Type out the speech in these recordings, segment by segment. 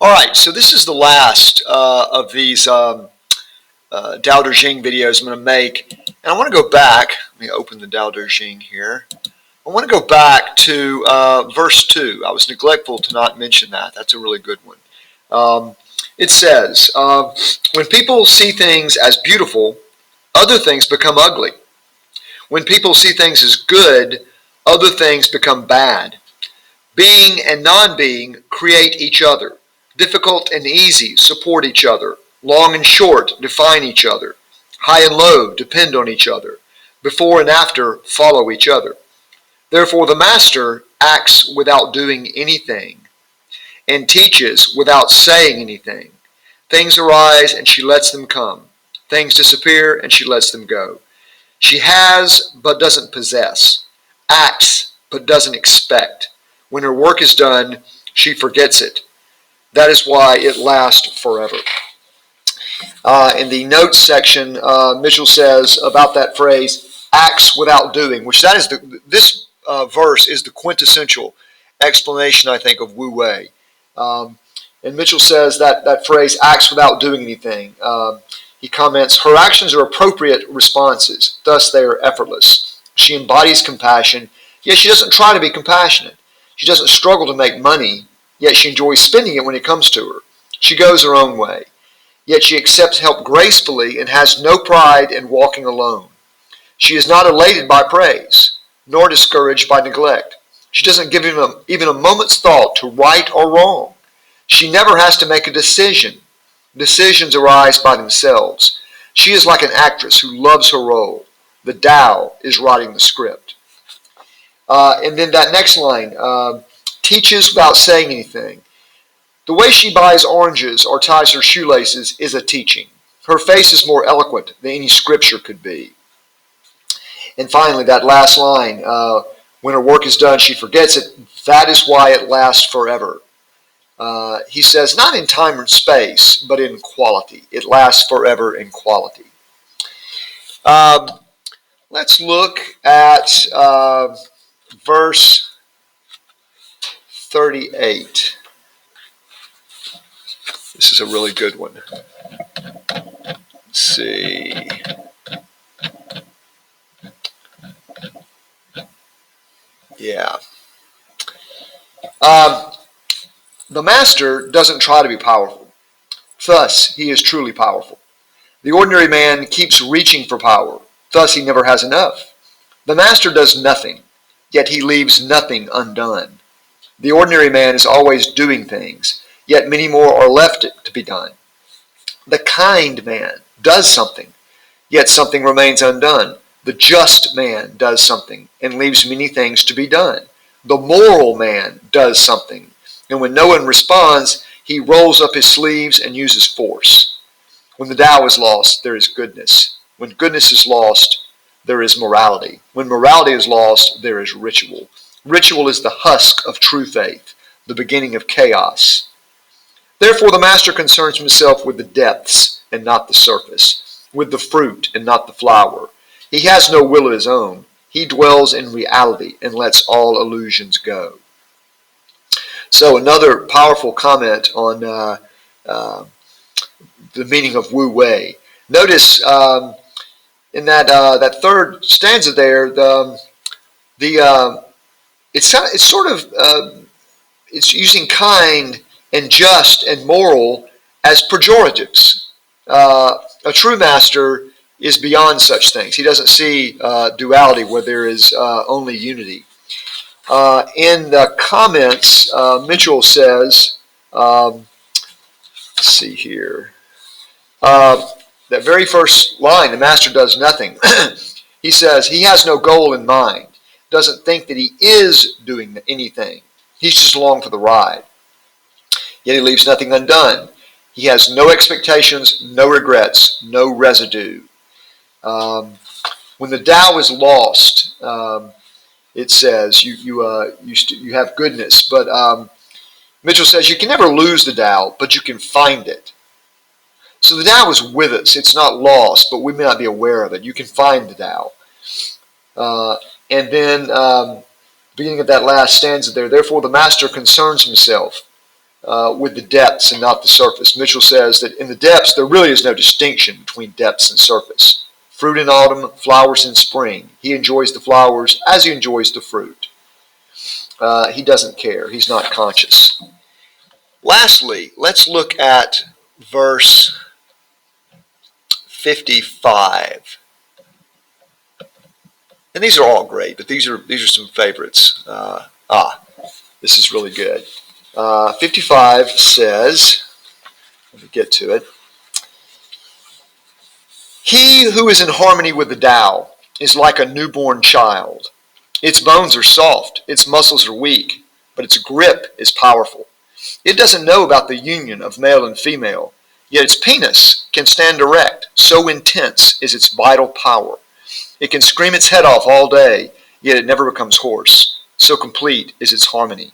All right, so this is the last of these Daodejing videos I'm going to make. And I want to go back. Let me open the Daodejing here. I want to go back to verse 2. I was neglectful to not mention that. That's a really good one. It says, when people see things as beautiful, other things become ugly. When people see things as good, other things become bad. Being and non-being create each other. Difficult and easy support each other. Long and short define each other. High and low depend on each other. Before and after follow each other. Therefore the master acts without doing anything and teaches without saying anything. Things arise and she lets them come. Things disappear and she lets them go. She has but doesn't possess. Acts but doesn't expect. When her work is done, she forgets it. That is why it lasts forever. In the notes section, Mitchell says about that phrase, acts without doing, which that is this verse is the quintessential explanation, I think, of Wu Wei. And Mitchell says that phrase, acts without doing anything. He comments, her actions are appropriate responses, thus they are effortless. She embodies compassion, yet she doesn't try to be compassionate. She doesn't struggle to make money, yet she enjoys spending it when it comes to her. She goes her own way, yet she accepts help gracefully and has no pride in walking alone. She is not elated by praise, nor discouraged by neglect. She doesn't give even a moment's thought to right or wrong. She never has to make a decision. Decisions arise by themselves. She is like an actress who loves her role. The Tao is writing the script. And then that next line, teaches without saying anything. The way she buys oranges or ties her shoelaces is a teaching. Her face is more eloquent than any scripture could be. And finally, that last line, when her work is done, she forgets it. That is why it lasts forever. He says, not in time or space, but in quality. It lasts forever in quality. Let's look at verse 38. This is a really good one. Let's see. Yeah. The master doesn't try to be powerful. Thus, he is truly powerful. The ordinary man keeps reaching for power. Thus, he never has enough. The master does nothing, yet he leaves nothing undone. The ordinary man is always doing things, yet many more are left to be done. The kind man does something, yet something remains undone. The just man does something and leaves many things to be done. The moral man does something, and when no one responds, he rolls up his sleeves and uses force. When the Tao is lost, there is goodness. When goodness is lost, there is morality. When morality is lost, there is ritual. Ritual is the husk of true faith, the beginning of chaos. Therefore, the master concerns himself with the depths and not the surface, with the fruit and not the flower. He has no will of his own. He dwells in reality and lets all illusions go. So another powerful comment on the meaning of Wu Wei. Notice in that third stanza there, it's using kind and just and moral as pejoratives. A true master is beyond such things. He doesn't see duality where there is only unity. In the comments, Mitchell says, let's see here, that very first line, the master does nothing. He says he has no goal in mind, doesn't think that he is doing anything. He's just along for the ride. Yet he leaves nothing undone. He has no expectations, no regrets, no residue. When the Tao is lost, it says you have goodness, but Mitchell says you can never lose the Tao, but you can find it. So the Tao is with us. It's not lost, but we may not be aware of it. You can find the Tao. And then, beginning of that last stanza there, therefore the master concerns himself with the depths and not the surface. Mitchell says that in the depths there really is no distinction between depths and surface. Fruit in autumn, flowers in spring. He enjoys the flowers as he enjoys the fruit. He doesn't care. He's not conscious. Lastly, let's look at verse 55. And these are all great, but these are some favorites. This is really good. 55 says, let me get to it. He who is in harmony with the Tao is like a newborn child. Its bones are soft, its muscles are weak, but its grip is powerful. It doesn't know about the union of male and female, yet its penis can stand erect, so intense is its vital power. It can scream its head off all day, yet it never becomes hoarse, so complete is its harmony.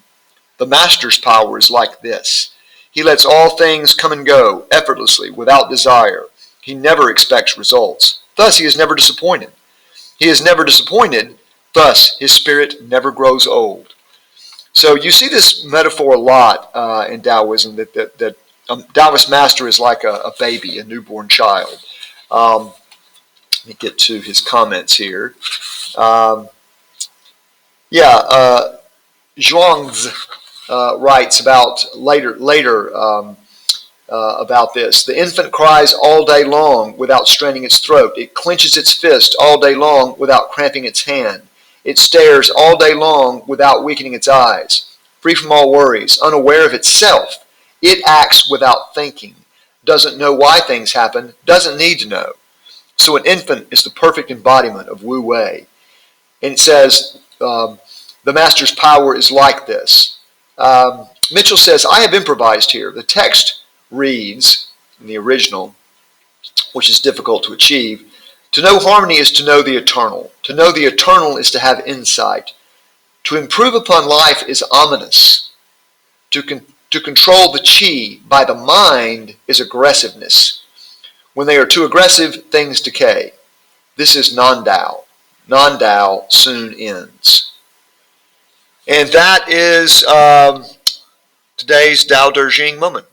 The master's power is like this. He lets all things come and go effortlessly, without desire. He never expects results. Thus he is never disappointed. He is never disappointed, thus his spirit never grows old. So you see this metaphor a lot in Taoism, that Taoist master is like a baby, a newborn child. Let me get to his comments here. Zhuangzi writes about later about this. The infant cries all day long without straining its throat. It clenches its fist all day long without cramping its hand. It stares all day long without weakening its eyes. Free from all worries, unaware of itself, it acts without thinking, doesn't know why things happen, doesn't need to know. So an infant is the perfect embodiment of Wu Wei. And it says, the master's power is like this. Mitchell says, I have improvised here. The text reads, in the original, which is difficult to achieve, to know harmony is to know the eternal. To know the eternal is to have insight. To improve upon life is ominous. To control the chi by the mind is aggressiveness. When they are too aggressive, things decay. This is non-Tao. Non-Tao soon ends. And that is today's Daodejing moment.